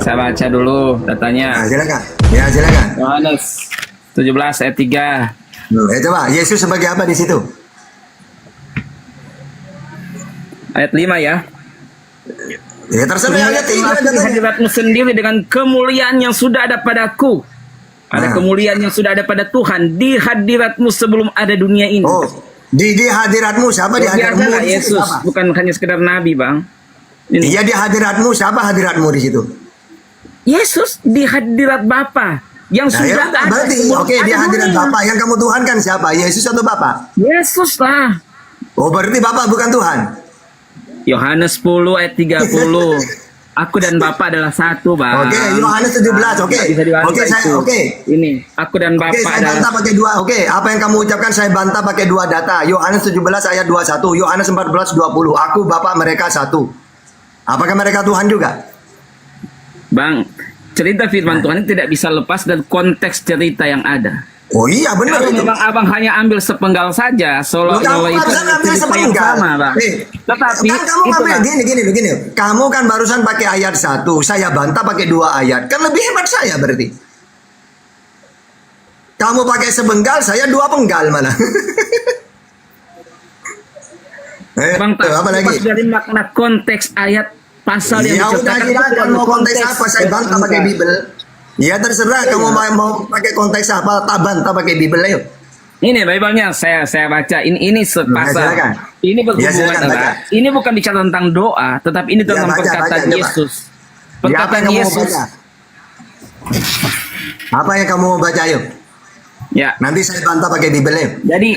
Saya baca dulu datanya. Nah, silakan. Ya, silakan. Yohanes 17 ayat 3. Coba, Yesus sebagai apa di situ? Ayat 5 ya. Ya terserah ayat 3 Di hadiratmu sendiri dengan kemuliaan yang sudah ada padaku. Ada kemuliaan yang sudah ada pada Tuhan di hadiratmu sebelum ada dunia ini. Oh, di hadiratmu siapa di hadiratmu? Adalah Yesus, bukan hanya sekedar nabi, Bang. Iya di hadiratmu, siapa hadiratmu di situ? Yesus di hadirat Bapa yang sudah ada. Berarti oke, di hadirat Bapa yang kamu Tuhankan siapa? Yesus atau Bapa? Yesus lah. Oh, berarti Bapa bukan Tuhan. Yohanes 10 ayat 30. Aku dan Bapa adalah satu, Bang. Oke, Yohanes 17. Oke. Oke. Ini, aku dan Bapa saya adalah bantah pakai dua. Oke, apa yang kamu ucapkan saya bantah pakai dua data. Yohanes 17 ayat 21, Yohanes 14 20. Aku Bapa mereka satu. Apakah mereka Tuhan juga? Bang, cerita firman Tuhan ini tidak bisa lepas dari konteks cerita yang ada. Oh iya benar Kalau itu. memang abang hanya ambil sepenggal saja, seolah-olah itu ambil cerita yang sepenggal. sama, Bang. Tetapi Kan kamu itu, ambil Bang, gini. Kamu kan barusan pakai ayat 1, saya bantah pakai 2 ayat. Kan lebih hebat saya berarti. Kamu pakai sepenggal, saya 2 penggal malah. Bang, apa lagi? dari makna konteks ayat pasal yang Ya udah diceritakan mau konteks apa saya bantah pakai Bible. Ya terserah kamu mau pakai konteks apa, tak bantah pakai Bible ayo. Ini Bible-nya saya baca. Ini sepasal. Ini berhubungan ini bukan bicara tentang doa, tetapi ini tentang perkataan Yesus. Perkataan Yesus. Apa yang kamu mau baca ayo? Ya. Nanti saya bantah pakai Bible ayo. Jadi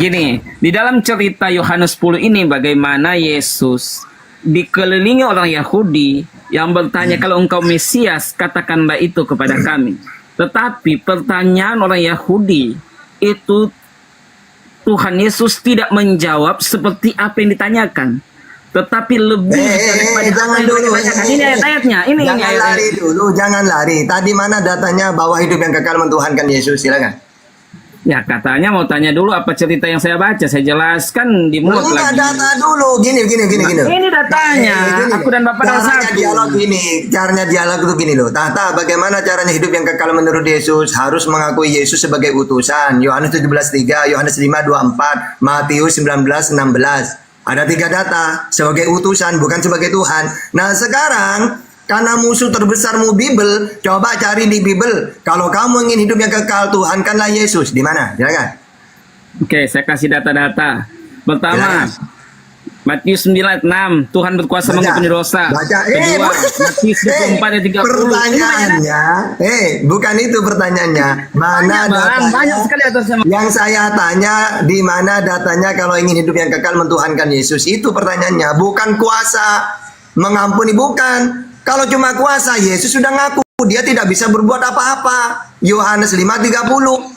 gini, di dalam cerita Yohanes 10 ini bagaimana Yesus dikelilingi orang Yahudi yang bertanya, kalau engkau Mesias, katakanlah itu kepada kami. Tetapi pertanyaan orang Yahudi itu Tuhan Yesus tidak menjawab seperti apa yang ditanyakan, tetapi lebih daripada jangan dulu. Ini ayat-ayatnya. Jangan lari dulu, jangan lari. Tadi mana datanya bahwa hidup yang kekal mentuhankan Yesus? Silakan. Ya katanya mau tanya dulu apa cerita yang saya baca, saya jelaskan di mulut lagi. Data dulu, gini. Ini datanya, aku dan Bapak adalah satu. Caranya dialog itu gini loh. Tata, bagaimana caranya hidup yang kekal menurut Yesus? Harus mengakui Yesus sebagai utusan. Yohanes 17:3, Yohanes 5:24, Matius 19:16. Ada 3 data, sebagai utusan bukan sebagai Tuhan. Nah sekarang karena musuh terbesarmu Bible, coba cari di Bible. Kalau kamu ingin hidup yang kekal, Tuhankanlah Yesus. Di mana? Silakan. Oke, saya kasih data-data. Pertama, Matius 9 ayat 6, Tuhan berkuasa mengampuni dosa. Kedua, Matius 24 ayat 30. Pertanyaannya, bukan itu pertanyaannya. Mana datanya? Banyak sekali atasnya. Yang saya tanya, di mana datanya kalau ingin hidup yang kekal mentuhankan Yesus? Itu pertanyaannya, bukan kuasa mengampuni, bukan. Kalau cuma kuasa, Yesus sudah ngaku dia tidak bisa berbuat apa-apa. Yohanes 5:30.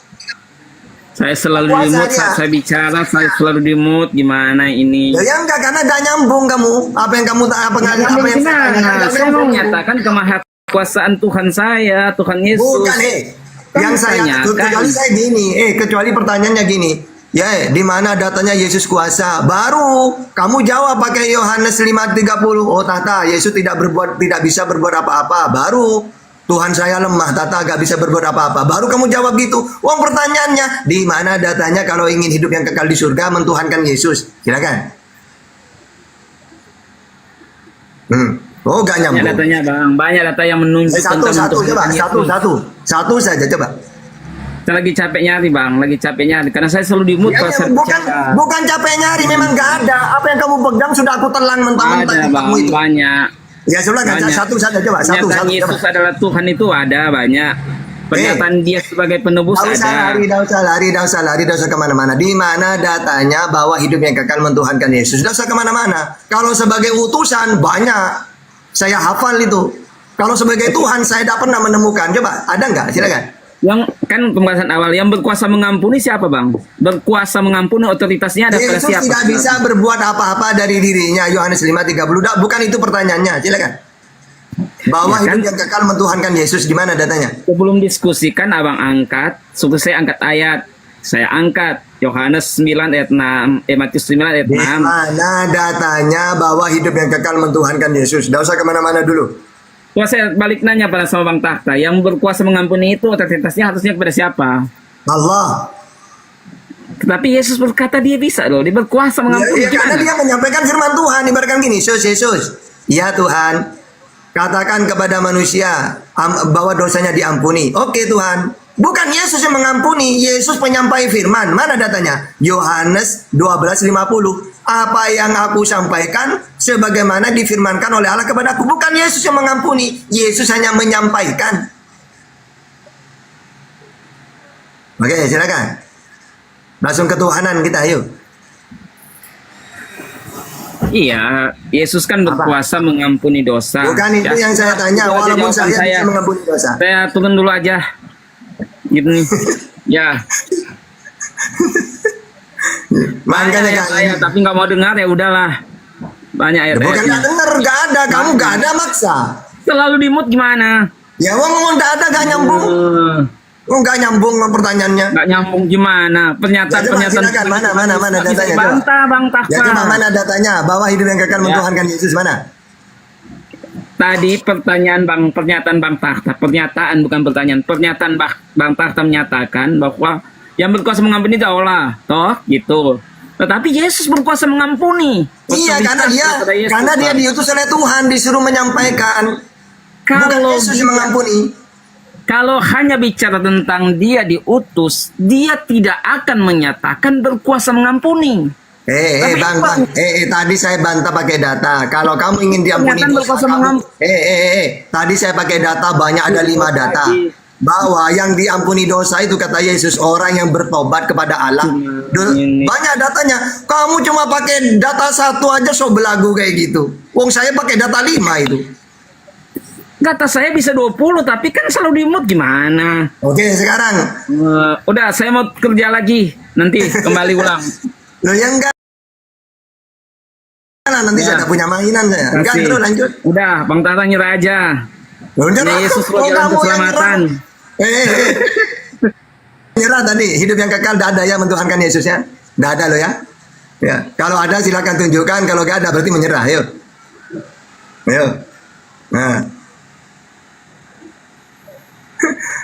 Saya selalu di mute saat saya bicara, saya selalu di mute. Gimana ini? Ya enggak, karena gak nyambung kamu. Apa yang kamu apa yang saya mau menyatakan kemahakuasaan Tuhan saya, Tuhan Yesus. Bukan, yang saya kecuali saya gini, kecuali pertanyaannya gini. Ya, di mana datanya Yesus kuasa? Baru kamu jawab pakai Yohanes 5:30. Oh, Tata, Yesus tidak bisa berbuat apa-apa. Baru Tuhan saya lemah, Tata gak bisa berbuat apa-apa. Baru kamu jawab gitu. Wong pertanyaannya, di mana datanya kalau ingin hidup yang kekal di surga mentuhankan Yesus? Silakan. Oh, gak nyambung. Banyak datanya, Bang. Banyak data yang menunjukkan Satu saja coba. Saya lagi capek nyari, Bang. Lagi capek nyari karena saya selalu di mood kalau saya bicara. Bukan capek nyari, memang gak ada. Apa yang kamu pegang sudah aku telan mentah-mentah. Ada, Bang. Itu. Banyak. Ya sudah, satu saja coba. Satu Yesus adalah Tuhan itu ada banyak. Pernyataan dia sebagai penebus ada. Tidak usah kemana-mana. Di mana datanya bahwa hidup yang kekal mentuhankan Yesus? Tidak usah kemana-mana. Kalau sebagai utusan banyak. Saya hafal itu. Kalau sebagai Tuhan saya tidak pernah menemukan. Coba, ada nggak? Silakan. Yang kan pembahasan awal yang berkuasa mengampuni siapa, Bang? Berkuasa mengampuni otoritasnya ada pada siapa? Yesus tidak bisa berbuat apa-apa dari dirinya. Yohanes 5:30. Bukan itu pertanyaannya. Silakan. Bahwa hidup yang kekal mentuhankan Yesus, di mana datanya? Sebelum diskusikan abang angkat, saya angkat ayat. Saya angkat Yohanes 9 ayat 6, Matius 9 ayat 6. Di mana datanya bahwa hidup yang kekal mentuhankan Yesus? Tidak usah kemana-mana dulu. Wah, saya balik nanya pada sama Bang Tahta, yang berkuasa mengampuni itu otoritasnya harusnya kepada siapa? Allah. Tetapi Yesus berkata dia bisa loh, dia berkuasa mengampuni. Ya, karena Gimana? dia menyampaikan firman Tuhan, ibaratkan gini, Yesus, ya Tuhan, katakan kepada manusia bahwa dosanya diampuni. Oke Tuhan, bukan Yesus yang mengampuni, Yesus penyampai firman. Mana datanya? Yohanes 12:50. Apa yang aku sampaikan sebagaimana difirmankan oleh Allah kepadaku. Bukan Yesus yang mengampuni, Yesus hanya menyampaikan. Oke, silakan. Langsung ketuhanan kita, yuk. Iya, Yesus kan berkuasa mengampuni dosa. Bukan itu Ya, yang saya tanya, itu aja walaupun jawaban saya bisa mengampuni dosa. Saya turun dulu aja. Gitu nih. Ya, Makanya banyak kan. ayat, tapi nggak mau dengar ya udahlah. Banyak ayat. Bukan nggak denger, nggak ada. Kamu nggak ada maksa. Selalu di mood gimana? Ya ngomong nggak ada, nggak nyambung. Nggak nyambung pertanyaannya. Nggak nyambung gimana? Ya, coba Pernyataan silakan. Mana Nggak bisa datanya, coba. dibantah, Bang Tahta. Ya coba mana datanya? Bahwa hidup yang kekal mentuhankan Yesus mana? Tadi pernyataan Bang Tahta, pernyataan bukan pertanyaan, pernyataan Bang Tahta menyatakan bahwa yang berkuasa mengampuni itu Allah, toh gitu. Tetapi Yesus berkuasa mengampuni. Iya, karena dia diutus oleh Tuhan, disuruh menyampaikan. Bukan Kalau Yesus yang mengampuni. Kalau hanya bicara tentang dia diutus, dia tidak akan menyatakan berkuasa mengampuni. Tapi Bang, tadi saya bantah pakai data. Kalau kamu ingin diampuni Ternyata dosa berkuasa kamu, tadi saya pakai data, banyak ada 5 data. Bahwa yang diampuni dosa itu kata Yesus orang yang bertobat kepada Allah. Banyak datanya. Kamu cuma pakai data 1 aja so belagu kayak gitu. Wong saya pakai data 5 itu. Kata saya bisa 20, tapi kan selalu di mood gimana? Oke, sekarang. Udah, saya mau kerja lagi. Nanti kembali ulang. Loh yang enggak. Nanti saya punya mainan saya. Enggak, Kasih. terus lanjut. Udah, Bang Tata nyerah aja. Loh, Ya, Yesus oh, jalan kamu yang keselamatan. Nyerah tadi, hidup yang kekal tidak ada ya mentuhankan Yesus ya. Tidak ada loh ya. Ya, kalau ada silakan tunjukkan, kalau nggak ada berarti menyerah. Yuk. Yuk. Nah.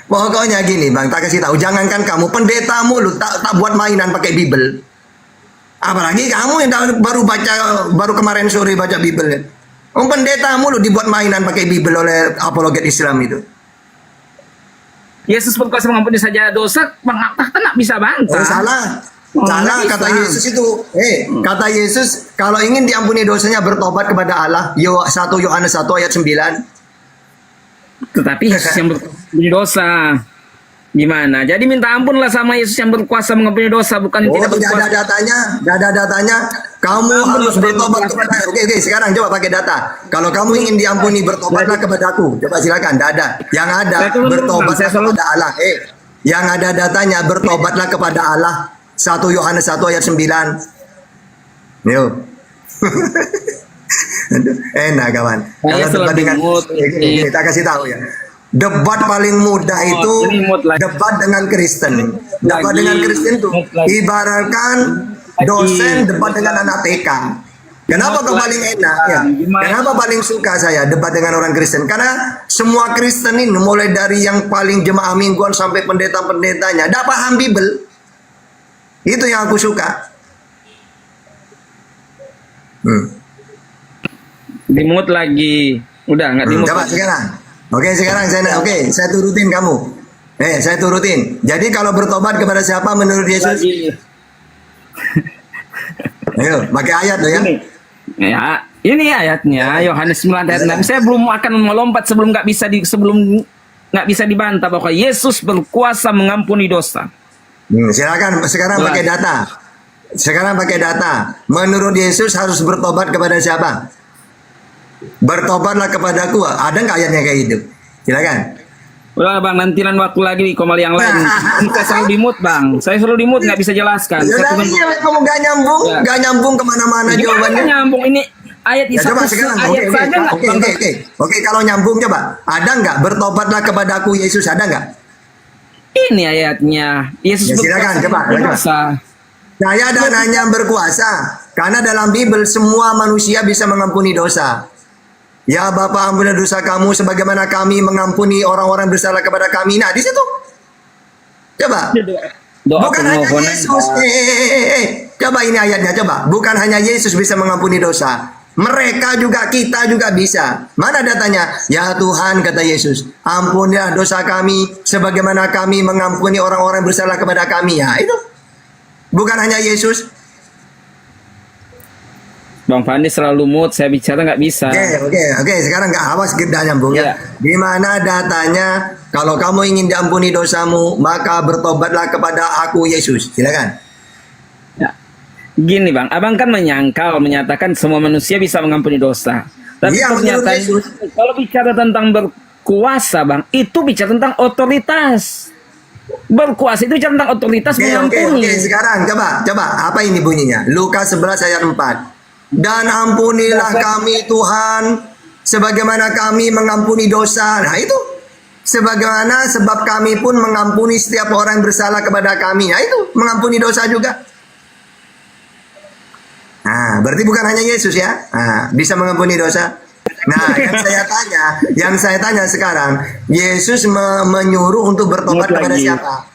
Pokoknya gini Bang, tak kasih tahu, jangankan kamu pendetamu lu tak buat mainan pakai Bible. Apalagi kamu yang baru kemarin sore baca Bible. Pendetamu lu dibuat mainan pakai Bible oleh apologet Islam itu. Yesus berkuasa mengampuni saja dosa, Bang Tahta nggak bisa bantah. Salah. Oh, Salah nggak kata bisa. Yesus itu. Kata Yesus kalau ingin diampuni dosanya bertobat kepada Allah. 1 Yohanes 1 ayat 9. Tetapi Yesus yang mengampuni dosa. Gimana? Jadi minta ampun lah sama Yesus yang berkuasa mengampuni dosa, bukan yang tidak Tidak berkuasa. ada datanya, tidak ada datanya. Kamu harus bertobat kepada. Oke, sekarang coba pakai data. Kalau kamu ingin diampuni, bertobatlah kepadaku. Coba silakan, tidak ada. Yang ada, Saya turun dulu, Bang. bertobatlah Saya selalu- kepada Allah. Yang ada datanya, bertobatlah kepada Allah. 1 Yohanes 1 ayat 9. Yuk. Enak kawan. Saya Kalau debat selalu dengan mood. ini, kita kasih tahu ya. Debat paling mudah itu ini mood lagi. debat dengan Kristen. Debat Lagi. dengan Kristen itu Mood lagi. ibaratkan dosen debat dengan anak TK. Kenapa kok paling enak ya? Gimana? Kenapa paling suka saya debat dengan orang Kristen? Karena semua Kristen ini mulai dari yang paling jemaah mingguan sampai pendeta-pendetanya tidak paham Bible. Itu yang aku suka. Di mood lagi. Udah nggak di mood. Coba sekarang. Sekarang saya turutin kamu. Saya turutin. Jadi kalau bertobat kepada siapa menurut Yesus? Lagi. Ayo, pakai ayat loh ya. Ya, ini ayatnya Yohanes 9 ayat 6. Saya belum akan melompat sebelum nggak bisa dibantah bahwa Yesus berkuasa mengampuni dosa. Silakan sekarang Jelas. pakai data. Sekarang pakai data. Menurut Yesus harus bertobat kepada siapa? Bertobatlah kepadaku. Ada nggak ayatnya kayak gitu? Silakan. Udah Bang, nantian waktu lagi di komal yang lain. Saya selalu di mood Bang. Saya selalu di mood nggak bisa jelaskan. Ya, Saya turun- iya, kamu nggak nyambung, Ya. nggak nyambung kemana-mana Gimana jawabannya. nyambung ini ayat Ya coba sekarang. ayat saja nggak Bang? Oke, kalau nyambung coba. Ada nggak bertobatlah kepadaku Yesus? Ada nggak? Ini ayatnya. Yesus Ya, silakan, coba. berkuasa. Saya dan hanya berkuasa. Karena dalam Bible semua manusia bisa mengampuni dosa. Ya Bapa, ampunilah dosa kamu sebagaimana kami mengampuni orang-orang bersalah kepada kami. Nah, di situ. Coba. Doa Bukan hanya permohonan. Yesus. Coba ini ayatnya, coba. Bukan hanya Yesus bisa mengampuni dosa. Mereka juga, kita juga bisa. Mana datanya? Ya Tuhan, kata Yesus, ampunilah dosa kami sebagaimana kami mengampuni orang-orang bersalah kepada kami. Ya, itu. Bukan hanya Yesus. Bang Fandi selalu mood, saya bicara nggak bisa. Oke. Sekarang nggak awas kita nyambung ya. Iya. Di mana datanya? Kalau kamu ingin diampuni dosamu, maka bertobatlah kepada aku Yesus. Silakan. Ya. Gini bang, abang kan menyatakan semua manusia bisa mengampuni dosa. Tapi Iya, menurut pernyataan Yesus. kalau bicara tentang berkuasa bang, itu bicara tentang otoritas. Berkuasa itu bicara tentang otoritas mengampuni. Oke. Sekarang coba apa ini bunyinya? Lukas 11 ayat 4. Dan ampunilah kami Tuhan sebagaimana kami mengampuni dosa. Nah itu. Sebagaimana sebab kami pun mengampuni setiap orang yang bersalah kepada kami. Nah itu mengampuni dosa juga. Nah, berarti bukan hanya Yesus ya. Nah, bisa mengampuni dosa. Nah, yang saya tanya sekarang, Yesus menyuruh untuk bertobat kepada lagi. siapa?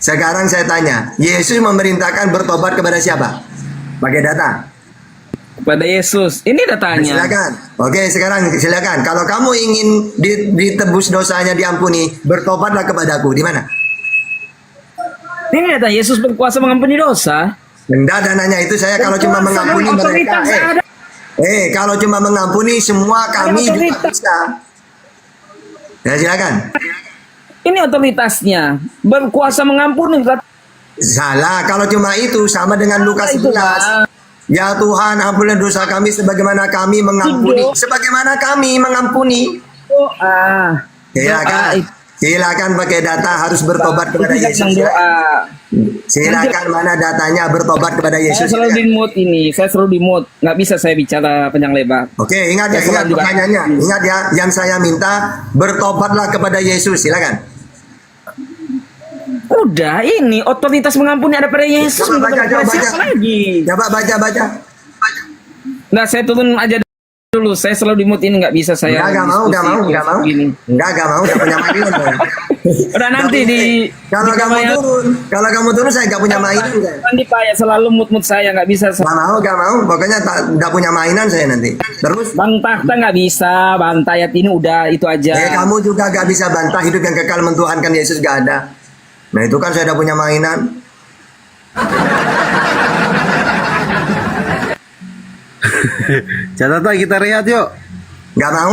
Sekarang saya tanya, Yesus memerintahkan bertobat kepada siapa? Pakai data. Kepada Yesus. Ini datanya. Silakan. Oke, sekarang silakan. Kalau kamu ingin ditebus dosanya, diampuni, bertobatlah kepadaku. Di mana? Ini data Yesus berkuasa mengampuni dosa. Enggak, ada nanya itu saya kalau cuma Berkuasa mengampuni dengan mereka. otoritas ada. Kalau cuma mengampuni semua kami juga otoritas. bisa. Ya silakan. Ini otoritasnya. Berkuasa mengampuni. Salah, kalau cuma itu sama dengan Lukas Itu, 11. Bang. Ya Tuhan, ampunilah dosa kami sebagaimana kami mengampuni. Itu. Sebagaimana kami mengampuni. Doa. Silakan. Doa. Silakan pakai data harus bertobat kepada Itu Yesus. tentang doa. Silakan mana datanya bertobat kepada Saya Yesus. selalu di Silakan. mood ini. Saya selalu di mood. Nggak bisa saya bicara panjang lebar. Oke, ingat ya, Saya ingat juga. pertanyaannya. Ingat ya, yang saya minta bertobatlah kepada Yesus. Silakan. Udah, ini otoritas mengampuni ada pada Yesus. Coba baca, Bukan coba pada siapa baca. lagi. Coba baca. Nah, saya turun aja dulu. Saya selalu di mood ini nggak bisa saya. Enggak mau. Gini. Enggak mau, udah punya mainan. Bang. Udah nanti di Kalau di kamu kamar- turun, saya enggak punya mainan. Bang. Nanti Pak ya selalu mood saya nggak bisa. Enggak mau. Pokoknya enggak punya mainan saya nanti. Terus, Bang Tahta nggak bisa. Bang Tayat ini udah itu aja. kamu juga enggak bisa bantah hidup yang kekal mentuhankan Yesus enggak ada. Nah, itu kan saya udah punya mainan. Catatan kita rehat yuk. Enggak mau.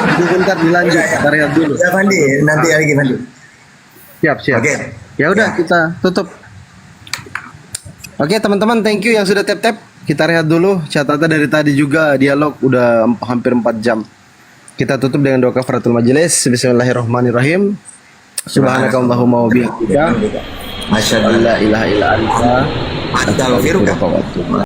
Itu bentar dilanjut. Kita rehat dulu. Ya Fandi, nanti lagi Fandi. Siap. Oke. Ya udah kita tutup. Oke teman-teman, thank you yang sudah tap-tap. Kita rehat dulu. Catatan dari tadi juga dialog udah hampir 4 jam. Kita tutup dengan doa kafaratul majelis. Bismillahirrahmanirrahim. Subhanakallahumma wa bihamdika. Masyaallah. La ilaha illa anta. Astaghfiruka. Astaghfiruka wa atubu ilaik.